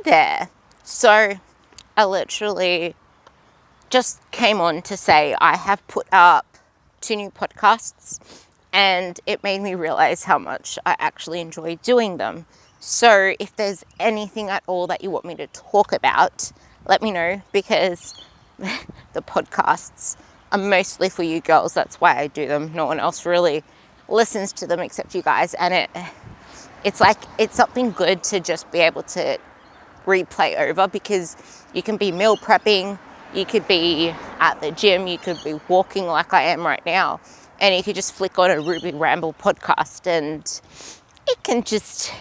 there. So I literally just came on to say I have put up 2 new podcasts, and it made me realize how much I actually enjoy doing them. So if there's anything at all that you want me to talk about, let me know, because the podcasts are mostly for you girls. That's why I do them. No one else really listens to them except you guys, and it's like, it's something good to just be able to replay over, because you can be meal prepping, you could be at the gym, you could be walking like I am right now, and you could just flick on a Ruby Ramble podcast, and it can just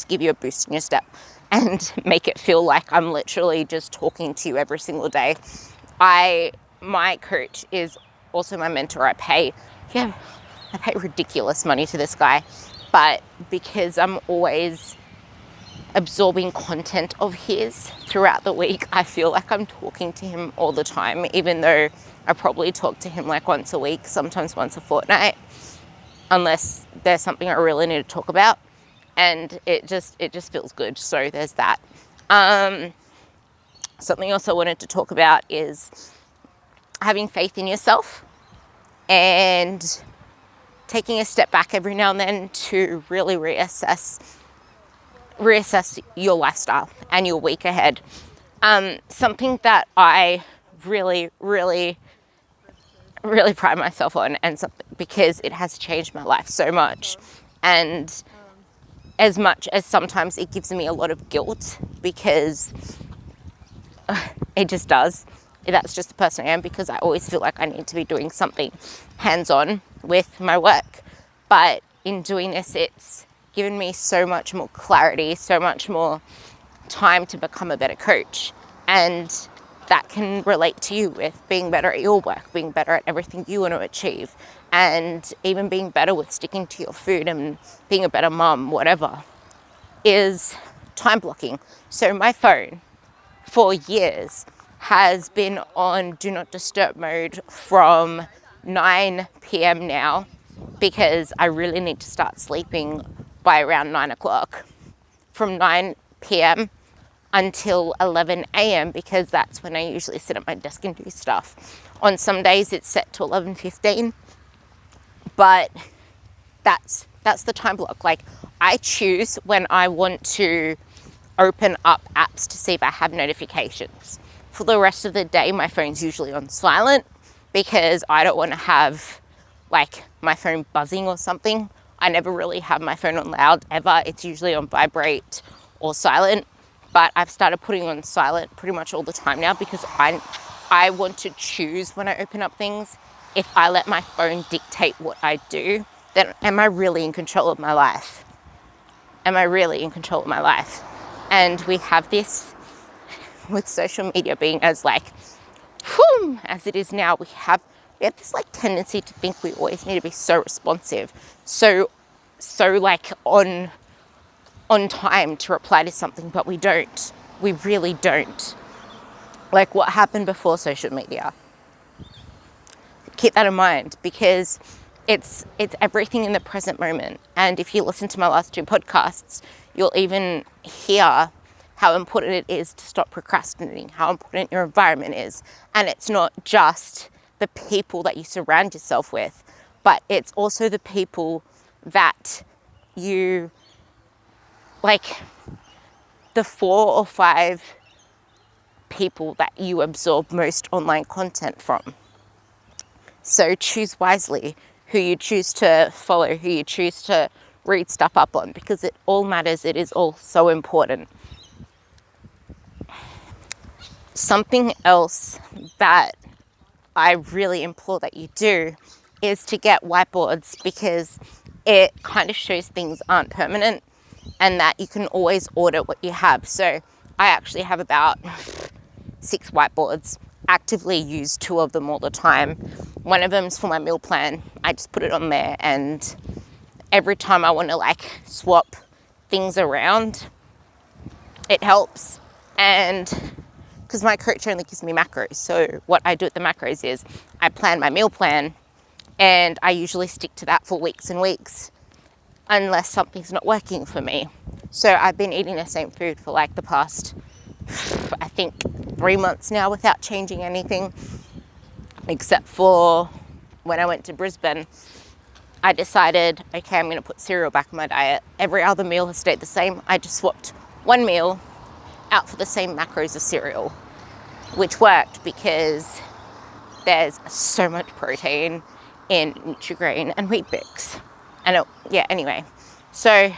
give you a boost in your step and make it feel like I'm literally just talking to you every single day. My coach is also my mentor. I pay ridiculous money to this guy, but because I'm always absorbing content of his throughout the week, I feel like I'm talking to him all the time, even though I probably talk to him like once a week, sometimes once a fortnight, unless there's something I really need to talk about, and it just feels good. So there's that. Something else I wanted to talk about is having faith in yourself and taking a step back every now and then to really reassess your lifestyle and your week ahead. Something that I really, really, really pride myself on, and because it has changed my life so much, and as much as sometimes it gives me a lot of guilt, because it just does. That's just the person I am, because I always feel like I need to be doing something hands-on with my work. But in doing this, it's given me so much more clarity, so much more time to become a better coach. And that can relate to you with being better at your work, being better at everything you want to achieve, and even being better with sticking to your food and being a better mom, whatever, is time blocking. So my phone for years has been on do not disturb mode from 9 p.m. now, because I really need to start sleeping by around 9 o'clock. From 9 p.m. until 11 a.m. because that's when I usually sit at my desk and do stuff. On some days it's set to 11:15, but that's the time block. Like, I choose when I want to open up apps to see if I have notifications. For the rest of the day, my phone's usually on silent, because I don't want to have like my phone buzzing or something. I never really have my phone on loud ever. It's usually on vibrate or silent, but I've started putting on silent pretty much all the time now, because I want to choose when I open up things. If I let my phone dictate what I do, then am I really in control of my life? Am I really in control of my life? And we have this with social media being as like, whew, as it is now. We have this like tendency to think we always need to be so responsive, so like on time to reply to something, but we don't. We really don't. Like, what happened before social media? Keep that in mind, because it's everything in the present moment. And if you listen to my last 2 podcasts, you'll even hear how important it is to stop procrastinating, how important your environment is. And it's not just the people that you surround yourself with, but it's also the people that you, like, the 4 or 5 people that you absorb most online content from. So choose wisely who you choose to follow, who you choose to read stuff up on, because it all matters. It is all so important. Something else that I really implore that you do is to get whiteboards, because it kind of shows things aren't permanent and that you can always audit what you have. So I actually have about 6 whiteboards, actively use 2 of them all the time. One of them's for my meal plan. I just put it on there, and every time I want to like swap things around, it helps. And because my coach only gives me macros, so what I do with the macros is I plan my meal plan, and I usually stick to that for weeks and weeks, unless something's not working for me. So I've been eating the same food for like the past, I think, 3 months now without changing anything, except for when I went to Brisbane. I decided, okay, I'm going to put cereal back in my diet. Every other meal has stayed the same. I just swapped one meal out for the same macros as cereal, which worked because there's so much protein in Nutri-Grain and Wheat Bix. And anyway. So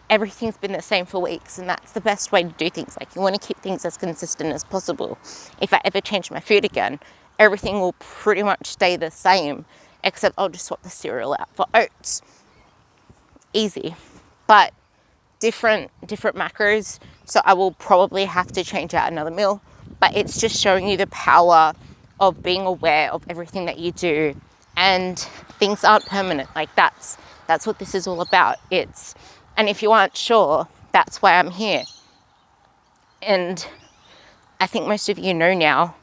everything's been the same for weeks, and that's the best way to do things. Like, you want to keep things as consistent as possible. If I ever change my food again, everything will pretty much stay the same, except I'll just swap the cereal out for oats. Easy. But different macros, so I will probably have to change out another meal, but it's just showing you the power of being aware of everything that you do, and things aren't permanent. Like, that's what this is all about. And if you aren't sure, that's why I'm here. And I think most of you know now,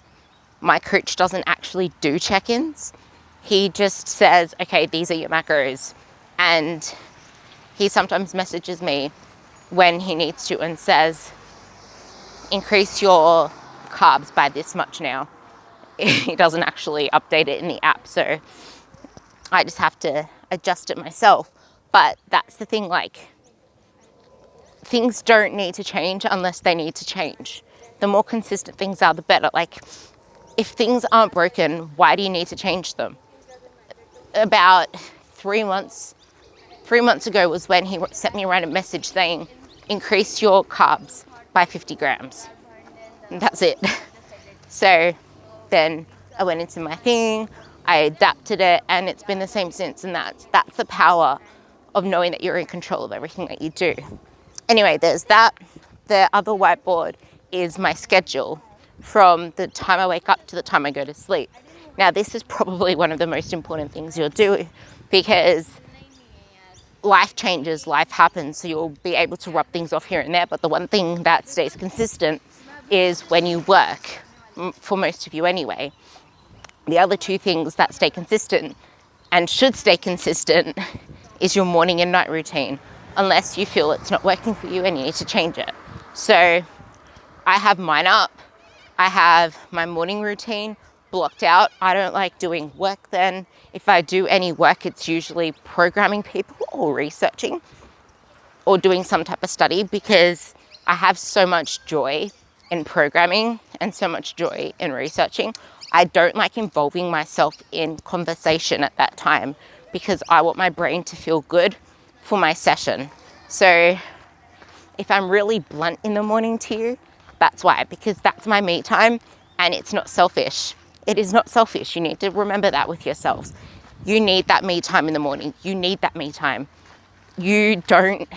my coach doesn't actually do check-ins. He just says, okay, these are your macros, and he sometimes messages me when he needs to and says, increase your carbs by this much now. He doesn't actually update it in the app, so I just have to adjust it myself. But that's the thing, like, things don't need to change unless they need to change. The more consistent things are, the better. Like, if things aren't broken, why do you need to change them? About 3 months ago was when he sent me a random message saying, increase your carbs by 50 grams. And that's it. So then I went into my thing, I adapted it, and it's been the same since. And that's the power of knowing that you're in control of everything that you do. Anyway, there's that. The other whiteboard is my schedule from the time I wake up to the time I go to sleep. Now, this is probably one of the most important things you'll do, because life changes, life happens, so you'll be able to rub things off here and there. But the one thing that stays consistent is when you work, for most of you anyway. The other two things that stay consistent and should stay consistent is your morning and night routine, unless you feel it's not working for you and you need to change it. So I have mine up. I have my morning routine blocked out. I don't like doing work then. If I do any work, it's usually programming people or researching or doing some type of study, because I have so much joy in programming and so much joy in researching. I don't like involving myself in conversation at that time, because I want my brain to feel good for my session. So if I'm really blunt in the morning to you, that's why, because that's my me time, and it's not selfish. It is not selfish. You need to remember that with yourselves. You need that me time in the morning. You need that me time. You don't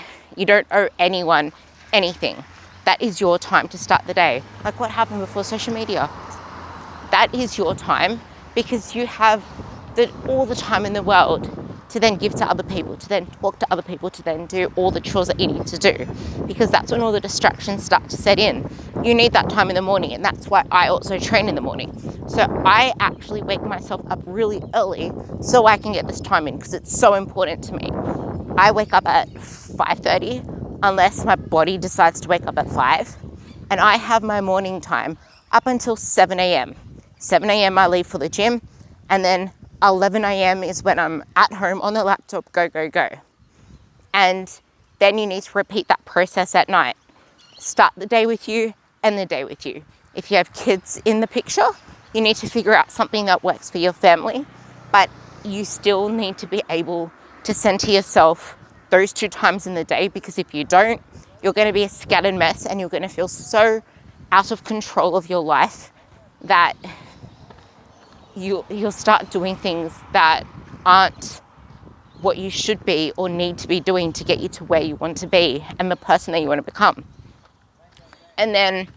owe anyone anything. That is your time to start the day. Like what happened before social media. That is your time, because you have all the time in the world to then give to other people, to then talk to other people, to then do all the chores that you need to do, because that's when all the distractions start to set in. You need that time in the morning, and that's why I also train in the morning. So I actually wake myself up really early so I can get this time in, because it's so important to me. I wake up at 5:30 unless my body decides to wake up at 5, and I have my morning time up until 7 a.m. 7 a.m. I leave for the gym, and then 11 a.m. is when I'm at home on the laptop, go. And then you need to repeat that process at night. Start the day with you, end the day with you. If you have kids in the picture, you need to figure out something that works for your family, but you still need to be able to center yourself those 2 times in the day, because if you don't, you're going to be a scattered mess, and you're going to feel so out of control of your life that you'll start doing things that aren't what you should be or need to be doing to get you to where you want to be and the person that you want to become. And then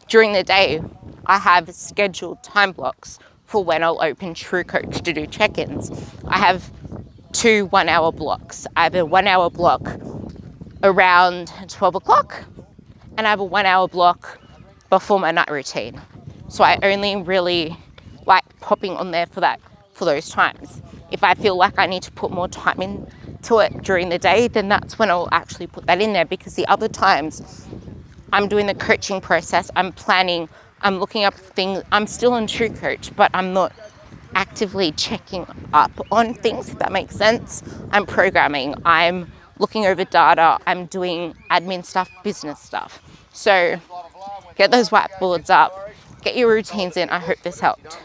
during the day, I have scheduled time blocks for when I'll open TrueCoach to do check-ins. I have 2 1-hour blocks. I have a 1-hour block around 12 o'clock, and I have a 1-hour block before my night routine. So I only really like popping on there for those times. If I feel like I need to put more time in to it during the day, then that's when I'll actually put that in there, because the other times I'm doing the coaching process, I'm planning, I'm looking up things, I'm still on True Coach, but I'm not actively checking up on things, if that makes sense. I'm programming, I'm looking over data, I'm doing admin stuff, business stuff. So get those whiteboards up, get your routines in. I hope this helped.